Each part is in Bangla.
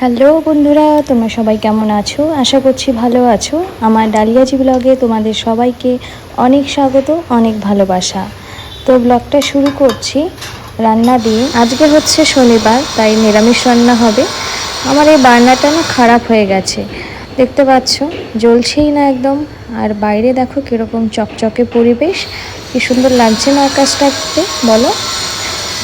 হ্যালো বন্ধুরা, তোমরা সবাই কেমন আছো? আশা করছি ভালো আছো। আমার ডালিয়াজি ব্লগে তোমাদের সবাইকে অনেক স্বাগত, অনেক ভালোবাসা। তো ব্লগটা শুরু করছি রান্না দিয়ে। আজকে হচ্ছে শনিবার, তাই নিরামিষ রান্না হবে। আমার এই বার্নারটা না খারাপ হয়ে গেছে, দেখতে পাচ্ছ, জ্বলছেই না একদম। আর বাইরে দেখো কীরকম চকচকে পরিবেশ, কী সুন্দর লাগছে না আকাশটাতে, বলো।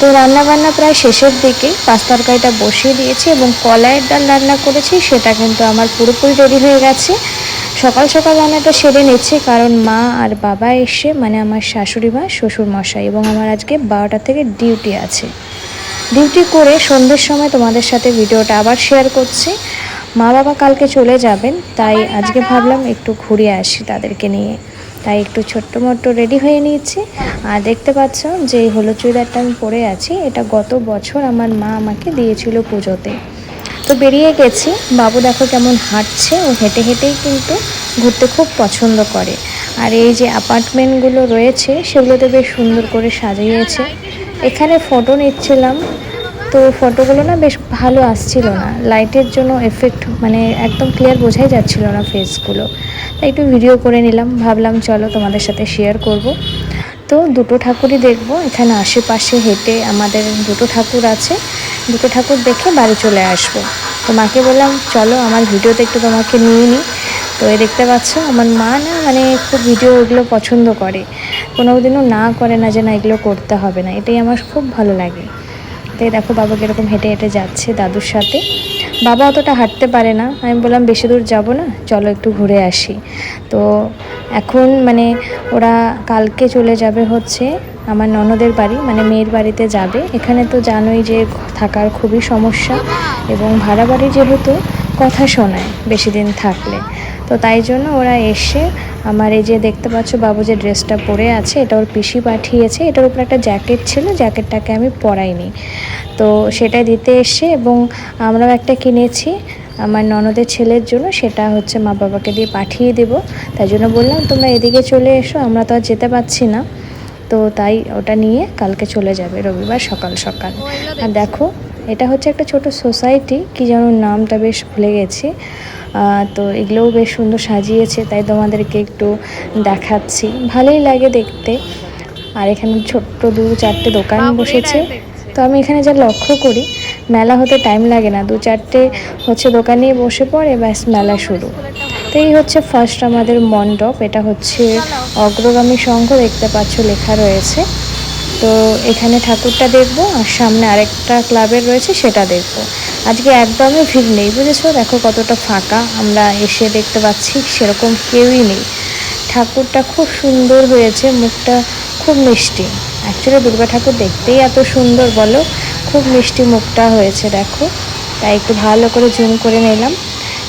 তো রান্নাবান্না প্রায় শেষের দিকে, পাঁচ তরকারিটা বসিয়ে দিয়েছি এবং কলাইয়ের ডাল রান্না করেছি, সেটা কিন্তু আমার পুরোপুরি রেডি হয়ে গেছে। সকাল সকাল রান্নাটা সেরে নিচ্ছি, কারণ মা আর বাবা এসে, মানে আমার শাশুড়ি মা, শ্বশুর মশাই এবং আমার আজকে 12টা থেকে ডিউটি আছে। ডিউটি করে সন্ধ্যের সময় তোমাদের সাথে ভিডিওটা আবার শেয়ার করছি। মা বাবা কালকে চলে যাবেন, তাই আজকে ভাবলাম একটু ঘুরে আসি তাদেরকে নিয়ে। তাই একটু ছোট্ট মোট্ট রেডি হয়ে নিয়েছি। আর দেখতে পাচ্ছ যে এই হলুদ চুড়িদারটা আমি পরে আছি, এটা গত বছর আমার মা আমাকে দিয়েছিল পুজোতে। তো বেরিয়ে গেছি। বাবু দেখো কেমন হাঁটছে, ও হেঁটে হেঁটেই কিন্তু ঘুরতে খুব পছন্দ করে। আর এই যে অ্যাপার্টমেন্টগুলো রয়েছে সেগুলোতে বেশ সুন্দর করে সাজিয়েছে। এখানে ফটো নিচ্ছিলাম, তো ফটোগুলো না বেশ ভালো আসছিল না, লাইটের জন্য এফেক্ট, মানে একদম ক্লিয়ার বোঝাই যাচ্ছিল না ফেসগুলো। তাই একটু ভিডিও করে নিলাম, ভাবলাম চলো তোমাদের সাথে শেয়ার করব। তো দুটো ঠাকুরই দেখব, এখানে আশেপাশে হেঁটে আমাদের দুটো ঠাকুর আছে, দুটো ঠাকুর দেখে বাড়ি চলে আসব। তো মাকে বললাম চলো আমার ভিডিওতে একটু তোমাকে নিয়ে নিই। তো এই দেখতে পাচ্ছ আমার মা না, মানে খুব ভিডিও এগুলো পছন্দ করে, কোনো দিনও না করে না যে না এগুলো করতে হবে না, এটাই আমার খুব ভালো লাগে। তাই দেখো বাবা কীরকম হেঁটে হেঁটে যাচ্ছে দাদুর সাথে। বাবা অতটা হাঁটতে পারে না, আমি বললাম বেশি দূর যাব না, চলো একটু ঘুরে আসি। তো এখন মানে ওরা কালকে চলে যাবে হচ্ছে আমার ননদের বাড়ি, মানে মেয়ের বাড়িতে যাবে। এখানে তো জানোই যে থাকার খুবই সমস্যা, এবং ভাড়া বাড়ি যেহেতু কথা শোনায় বেশি দিন থাকলে। তো তাই জন্য ওরা এসে আমার এই যে দেখতে পাচ্ছ বাবু যে ড্রেসটা পরে আছে, এটা ওর পিসি পাঠিয়েছে। এটার উপর একটা জ্যাকেট ছিল, জ্যাকেটটাকে আমি পরাইনি, তো সেটা দিতে এসে, এবং আমরাও একটা কিনেছি আমার ননদের ছেলের জন্য, সেটা হচ্ছে মা বাবাকে দিয়ে পাঠিয়ে দেব। তাই জন্য বললাম তোমরা এদিকে চলে এসো, আমরা তো আর যেতে পারছি না। তো তাই ওটা নিয়ে কালকে চলে যাবে রবিবার সকাল সকাল। আর দেখো এটা হচ্ছে একটা ছোট সোসাইটি, কি যেন নামটা বেশ ভুলে গেছি। তো এগুলোও বেশ সুন্দর সাজিয়েছে, তাই তোমাদেরকে একটু দেখাচ্ছি, ভালোই লাগে দেখতে। আর এখানে ছোট্ট দু চারটে দোকান বসেছে। তো আমি এখানে যা লক্ষ্য করি, মেলা হতে টাইম লাগে না, দু চারটে হচ্ছে দোকানে বসে পড়ে, ব্যাস মেলা শুরু। তো এই হচ্ছে ফার্স্ট আমাদের মণ্ডপ, এটা হচ্ছে অগ্রগামী সংঘ, দেখতে পাচ্ছ লেখা রয়েছে। তো এখানে ঠাকুরটা দেখবো, আর সামনে আরেকটা ক্লাবের রয়েছে সেটা দেখবো। আজকে একদমই ভিড় নেই, বুঝেছো, দেখো কতটা ফাঁকা, আমরা এসে দেখতে পাচ্ছি সেরকম কেউই নেই। ঠাকুরটা খুব সুন্দর হয়েছে, মুখটা খুব মিষ্টি। অ্যাকচুয়ালি দুর্গা ঠাকুর দেখতেই এত সুন্দর, বলো, খুব মিষ্টি মুখটা হয়েছে দেখো। তাই একটু ভালো করে জুম করে নিলাম।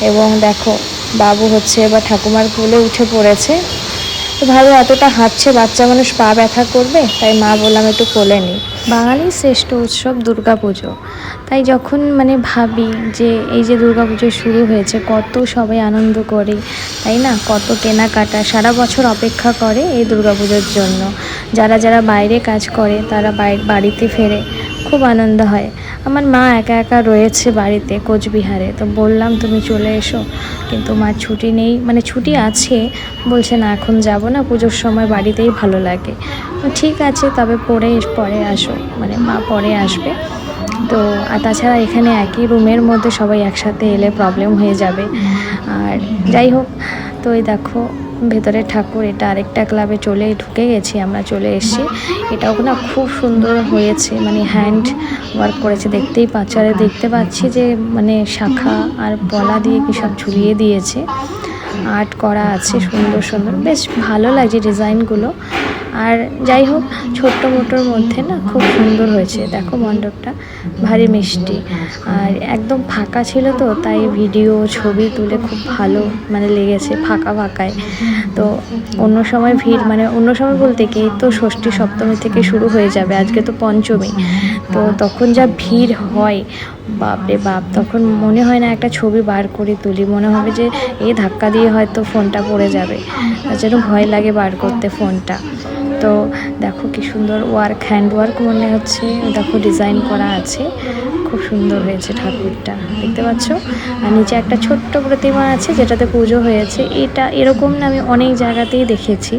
এবং দেখো বাবু হচ্ছে এবার ঠাকুমার কোলে উঠে পড়েছে। তো ভালো, এতটা হাঁটছে, বাচ্চা মানুষ পা ব্যথা করবে, তাই মা বললাম একটু কোলে নিই। বাঙালির শ্রেষ্ঠ উৎসব দুর্গাপুজো, তাই যখন মানে ভাবি যে এই যে দুর্গাপুজো শুরু হয়েছে, কত সবাই আনন্দ করে, তাই না, কত কেনাকাটা, সারা বছর অপেক্ষা করে এই দুর্গাপুজোর জন্য। যারা যারা বাইরে কাজ করে তারা বাড়িতে ফেরে, খুব আনন্দ হয়। আমার মা একা একা রয়েছে বাড়িতে কোচবিহারে, তো বললাম তুমি চলে এসো, কিন্তু মার ছুটি নেই, মানে ছুটি আছে, বলছে না এখন যাব না, পুজোর সময় বাড়িতেই ভালো লাগে। ঠিক আছে, তবে পরে আসো, মানে মা পরে আসবে। তো আর তাছাড়া এখানে একই রুমের মধ্যে সবাই একসাথে এলে প্রবলেম হয়ে যাবে। আর যাই হোক, তো এই দেখো ভেতরে ঠাকুর, এটা আরেকটা ক্লাবে ঢুকে গেছি, আমরা চলে এসেছি। এটাও না খুব সুন্দর হয়েছে, মানে হ্যান্ড ওয়ার্ক করেছে, দেখতেই পাচ্ছ। আর দেখতে পাচ্ছি যে মানে শাখা আর পলা দিয়ে কি সব ঝুলিয়ে দিয়েছে, আর্ট করা আছে সুন্দর সুন্দর, বেশ ভালো লাগছে ডিজাইনগুলো। আর যাই হোক, ছোট্ট মোটোর মধ্যে না খুব সুন্দর হয়েছে, দেখো মণ্ডপটা ভারী মিষ্টি। আর একদম ফাঁকা ছিল, তো তাই ভিডিও ছবি তুলে খুব ভালো মানে লেগেছে ফাঁকা ফাঁকায়। তো অন্য সময় ভিড়, মানে অন্য সময় বলতে কি, তো ষষ্ঠী সপ্তমী থেকে শুরু হয়ে যাবে, আজকে তো পঞ্চমী, তো তখন যা ভিড় হয়, বাপরে বাপ, তখন মনে হয় না একটা ছবি বার করে তুলি, মনে হবে যে এই ধাক্কা দিয়ে হয়তো ফোনটা পড়ে যাবে, তার জন্য ভয় লাগে বার করতে ফোনটা। তো তো দেখো কি সুন্দর ওয়ার্ক, হ্যান্ড ওয়ার্ক মনে হচ্ছে, দেখো ডিজাইন করা আছে, খুব সুন্দর হয়েছে ঠাকুরটা, দেখতে পাচ্ছ। আর নিচে একটা ছোট্ট প্রতিমা আছে যেটাতে পুজো হয়েছে। এটা এরকম না আমি অনেক জায়গাতেই দেখেছি,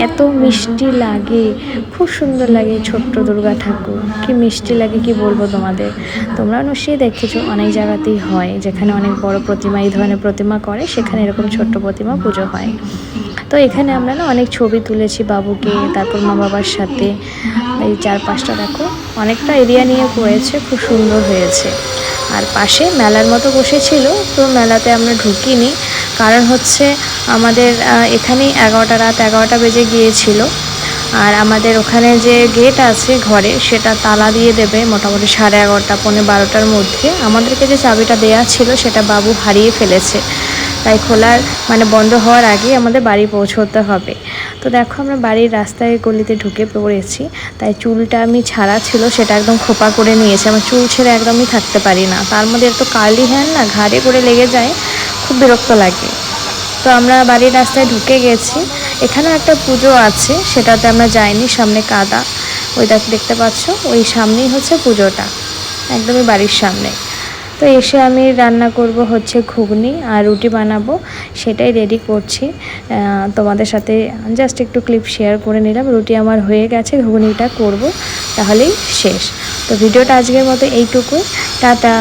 এত মিষ্টি লাগে, খুব সুন্দর লাগে। ছোট্ট দুর্গা ঠাকুর কি মিষ্টি লাগে কি বলবো তোমাদের। তোমরা নিশ্চয়ই দেখেছো অনেক জায়গাতেই হয়, যেখানে অনেক বড় প্রতিমা এই ধরনের প্রতিমা করে সেখানে এরকম ছোট্ট প্রতিমা পুজো হয়। তো এখানে আমরা না অনেক ছবি তুলেছি বাবুকে, তারপর মা বাবার সাথে। এই চারপাশটা দেখো অনেকটা এরিয়া নিয়ে করেছে, খুব সুন্দর হয়েছে। আর পাশে মেলার মতো বসেছিল, তো মেলাতে আমরা ঢুকিনি, কারণ হচ্ছে আমাদের এখানেই রাত 11টা বেজে গিয়েছিল। আর আমাদের ওখানে যে গেট আছে ঘরে, সেটা তালা দিয়ে দেবে মোটামুটি 11:30 পৌনে 12টার মধ্যে। আমাদেরকে যে চাবিটা দেয়া ছিল সেটা বাবু হারিয়ে ফেলেছে, তাই খোলার বন্ধ হওয়ার আগে আমাদের বাড়ি পৌঁছতে হবে। তো দেখো আমরা বাড়ির রাস্তায় গলিতে ঢুকে পড়েছি। তাই চুলটা আমি ছাড়া ছিল সেটা একদম খোপা করে নিয়েছি, আমার চুল ছেড়ে একদমই থাকতে পারি না, তার মধ্যে এত কার্লি হেয়ার না ঘাড়ে করে লেগে যায়, খুব বিরক্ত লাগে। তো আমরা বাড়ির রাস্তায় ঢুকে গেছি। এখানেও একটা পুজো আছে, সেটাতে আমরা যাইনি, সামনে কাদা, ওই দেখতে পাচ্ছ, ওই সামনেই হচ্ছে পুজোটা, একদমই বাড়ির সামনে। তো এসে আমি রান্না করব হচ্ছে ঘুগনি আর রুটি বানাবো, সেটাই রেডি করছি। তোমাদের সাথে জাস্ট একটু ক্লিপ শেয়ার করে নিলাম। রুটি আমার হয়ে গেছে, ঘুগনিটা করব, তাহলেই শেষ। তো ভিডিওটা আজকের মতো এইটুকুই, টাটা।